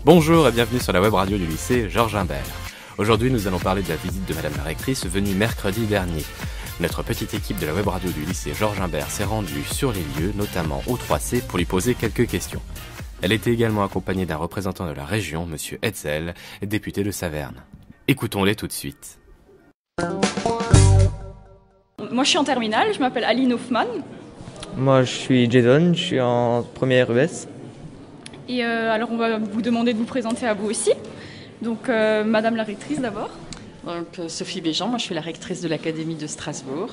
Bonjour et bienvenue sur la web radio du lycée Georges Imbert. Aujourd'hui, nous allons parler de la visite de Madame la rectrice venue mercredi dernier. Notre petite équipe de la web radio du lycée Georges Imbert s'est rendue sur les lieux, notamment au 3C, pour lui poser quelques questions. Elle était également accompagnée d'un représentant de la région, Monsieur Hetzel, député de Saverne. Écoutons-les tout de suite. Moi je suis en terminale, je m'appelle Aline Hoffman. Moi je suis Jason, je suis en première ES. Et alors on va vous demander de vous présenter à vous aussi. Donc Madame la rectrice d'abord. Donc Sophie Béjean, moi je suis la rectrice de l'Académie de Strasbourg.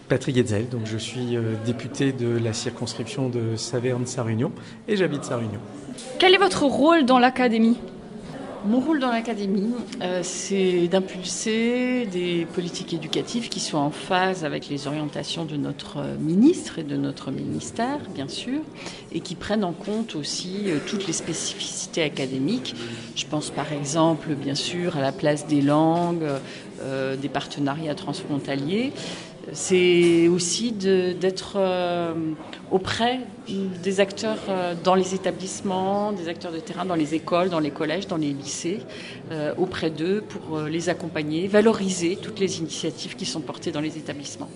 Patrick Hetzel, donc je suis député de la circonscription de Saverne-Sarre-Union et j'habite Sarre-Union. Quel est votre rôle dans l'Académie ? Mon rôle dans l'Académie, c'est d'impulser des politiques éducatives qui soient en phase avec les orientations de notre ministre et de notre ministère, bien sûr, et qui prennent en compte aussi toutes les spécificités académiques. Je pense par exemple, bien sûr, à la place des langues, des partenariats transfrontaliers. C'est aussi d'être auprès des acteurs dans les établissements, des acteurs de terrain, dans les écoles, dans les collèges, dans les lycées, auprès d'eux pour les accompagner, valoriser toutes les initiatives qui sont portées dans les établissements.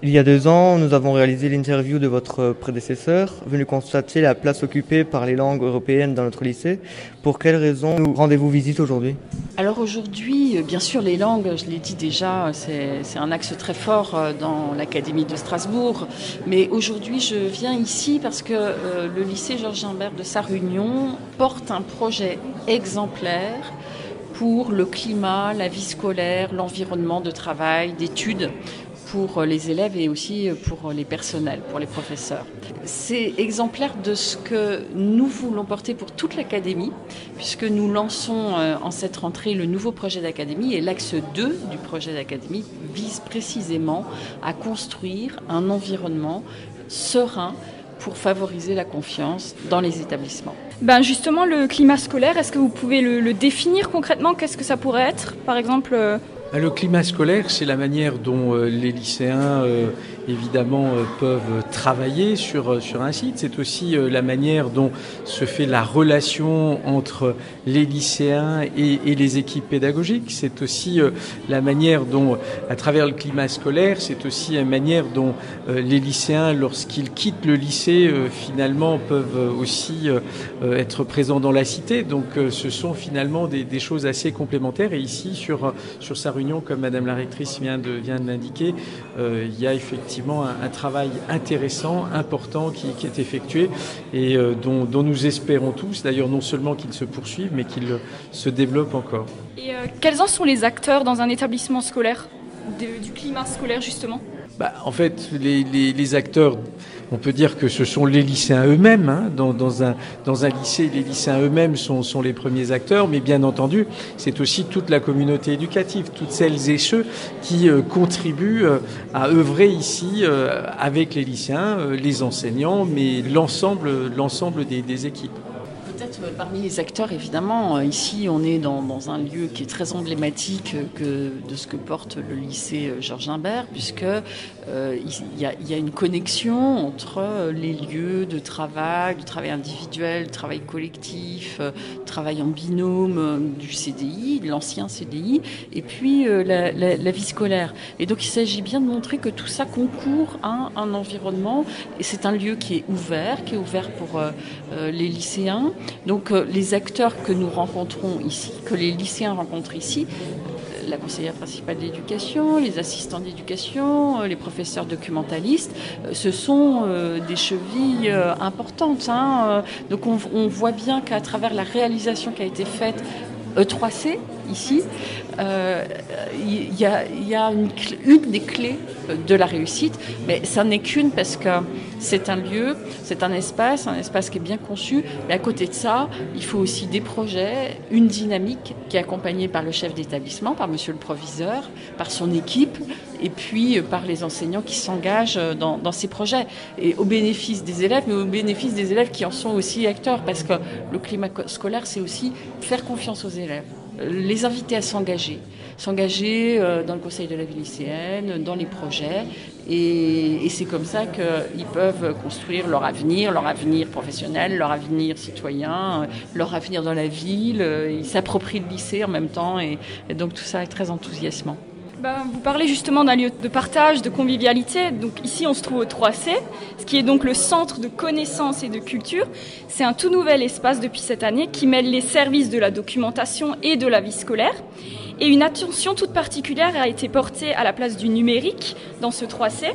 Il y a 2 ans, nous avons réalisé l'interview de votre prédécesseur, venu constater la place occupée par les langues européennes dans notre lycée. Pour quelles raisons nous rendez-vous visite aujourd'hui ? Alors aujourd'hui, bien sûr, les langues, je l'ai dit déjà, c'est un axe très fort dans l'Académie de Strasbourg. Mais aujourd'hui, je viens ici parce que le lycée Georges Imbert de Sarre-Union porte un projet exemplaire pour le climat, la vie scolaire, l'environnement de travail, d'études, pour les élèves et aussi pour les personnels, pour les professeurs. C'est exemplaire de ce que nous voulons porter pour toute l'académie, puisque nous lançons en cette rentrée le nouveau projet d'académie et l'axe 2 du projet d'académie vise précisément à construire un environnement serein pour favoriser la confiance dans les établissements. Justement, le climat scolaire, est-ce que vous pouvez le définir concrètement ? Qu'est-ce que ça pourrait être ? Par exemple Le climat scolaire, c'est la manière dont les lycéens, évidemment, peuvent travailler sur un site. C'est aussi la manière dont se fait la relation entre les lycéens et les équipes pédagogiques. C'est aussi la manière dont, à travers le climat scolaire, c'est aussi la manière dont les lycéens, lorsqu'ils quittent le lycée, finalement, peuvent aussi être présents dans la cité. Donc, ce sont finalement des choses assez complémentaires. Et ici, sur Sarre-Union, comme Madame la rectrice vient de l'indiquer, il y a effectivement un travail intéressant, important qui est effectué et dont nous espérons tous, d'ailleurs non seulement qu'il se poursuive, mais qu'il se développe encore. Et quels en sont les acteurs dans un établissement scolaire, du climat scolaire justement ? En fait, les acteurs, on peut dire que ce sont les lycéens eux-mêmes. Dans un lycée, les lycéens eux-mêmes sont les premiers acteurs, mais bien entendu, c'est aussi toute la communauté éducative, toutes celles et ceux qui contribuent à œuvrer ici avec les lycéens, les enseignants, mais l'ensemble des équipes. Peut-être parmi les acteurs, évidemment, ici on est dans un lieu qui est très emblématique de ce que porte le lycée Georges Imbert, puisque il y a une connexion entre les lieux de travail, du travail individuel, du travail collectif, travail en binôme du CDI, de l'ancien CDI, et puis la vie scolaire. Et donc il s'agit bien de montrer que tout ça concourt à un environnement, et c'est un lieu qui est ouvert pour les lycéens. Donc les acteurs que nous rencontrons ici, que les lycéens rencontrent ici, la conseillère principale d'éducation, les assistants d'éducation, les professeurs documentalistes, ce sont des chevilles importantes. Donc on voit bien qu'à travers la réalisation qui a été faite E3C, ici, il y a une des clés de la réussite, mais ça n'est qu'une parce que c'est un lieu, c'est un espace qui est bien conçu, mais à côté de ça, il faut aussi des projets, une dynamique qui est accompagnée par le chef d'établissement, par monsieur le proviseur, par son équipe, et puis par les enseignants qui s'engagent dans ces projets, et au bénéfice des élèves, mais au bénéfice des élèves qui en sont aussi acteurs, parce que le climat scolaire, c'est aussi faire confiance aux élèves. les inviter à s'engager dans le conseil de la vie lycéenne, dans les projets. Et c'est comme ça qu'ils peuvent construire leur avenir professionnel, leur avenir citoyen, leur avenir dans la ville. Ils s'approprient le lycée en même temps et donc tout ça est très enthousiasmant. Vous parlez justement d'un lieu de partage, de convivialité. Donc ici, on se trouve au 3C, ce qui est donc le centre de connaissances et de culture. C'est un tout nouvel espace depuis cette année qui mêle les services de la documentation et de la vie scolaire. Et une attention toute particulière a été portée à la place du numérique dans ce 3C.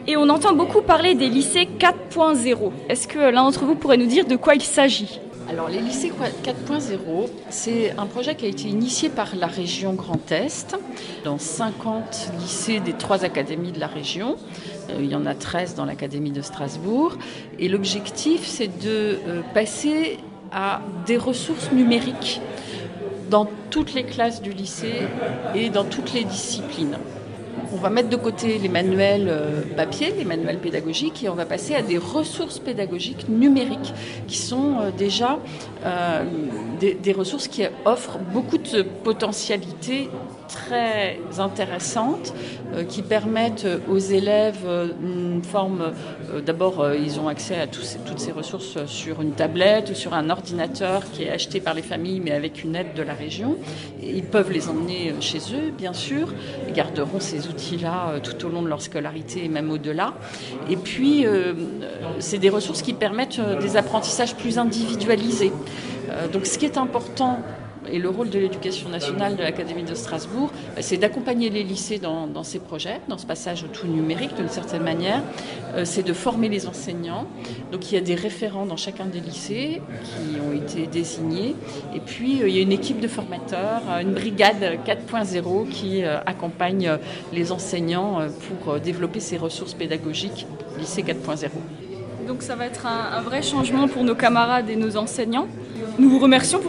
Et on entend beaucoup parler des lycées 4.0. Est-ce que l'un d'entre vous pourrait nous dire de quoi il s'agit ? Alors les lycées 4.0, c'est un projet qui a été initié par la région Grand Est, dans 50 lycées des 3 académies de la région. Il y en a 13 dans l'académie de Strasbourg. Et l'objectif, c'est de passer à des ressources numériques dans toutes les classes du lycée et dans toutes les disciplines. On va mettre de côté les manuels papier, les manuels pédagogiques, et on va passer à des ressources pédagogiques numériques qui sont déjà des ressources qui offrent beaucoup de potentialités très intéressantes, qui permettent aux élèves une forme... D'abord, ils ont accès à toutes ces ressources sur une tablette ou sur un ordinateur qui est acheté par les familles, mais avec une aide de la région. Et ils peuvent les emmener chez eux, bien sûr. Ils garderont ces outils-là tout au long de leur scolarité et même au-delà. Et puis, c'est des ressources qui permettent des apprentissages plus individualisés. Donc, ce qui est important... Et le rôle de l'éducation nationale de l'Académie de Strasbourg, c'est d'accompagner les lycées dans ces projets, dans ce passage au tout numérique d'une certaine manière. C'est de former les enseignants. Donc il y a des référents dans chacun des lycées qui ont été désignés. Et puis il y a une équipe de formateurs, une brigade 4.0 qui accompagne les enseignants pour développer ces ressources pédagogiques lycée 4.0. Donc ça va être un vrai changement pour nos camarades et nos enseignants. Nous vous remercions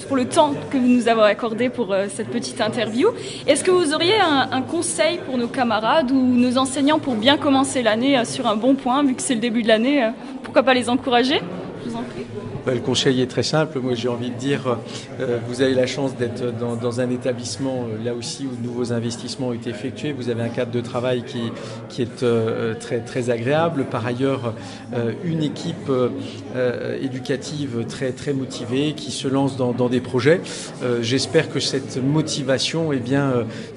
pour le temps que vous nous avez accordé pour cette petite interview. Est-ce que vous auriez un conseil pour nos camarades ou nos enseignants pour bien commencer l'année sur un bon point, vu que c'est le début de l'année, pourquoi pas les encourager ? Je vous en prie. Le conseil est très simple. Moi, j'ai envie de dire, vous avez la chance d'être dans un établissement, là aussi, où de nouveaux investissements ont été effectués. Vous avez un cadre de travail qui est très, très agréable. Par ailleurs, une équipe éducative très, très motivée qui se lance dans des projets. J'espère que cette motivation,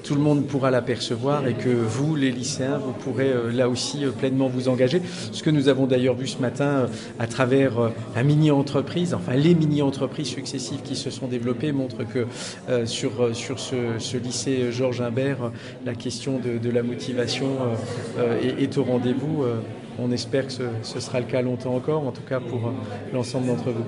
tout le monde pourra l'apercevoir et que vous, les lycéens, vous pourrez là aussi pleinement vous engager. Ce que nous avons d'ailleurs vu ce matin à travers un mini-entreprise, les mini-entreprises successives qui se sont développées montrent que sur ce lycée Georges Imbert, la question de la motivation est au rendez-vous. On espère que ce sera le cas longtemps encore, en tout cas pour l'ensemble d'entre vous.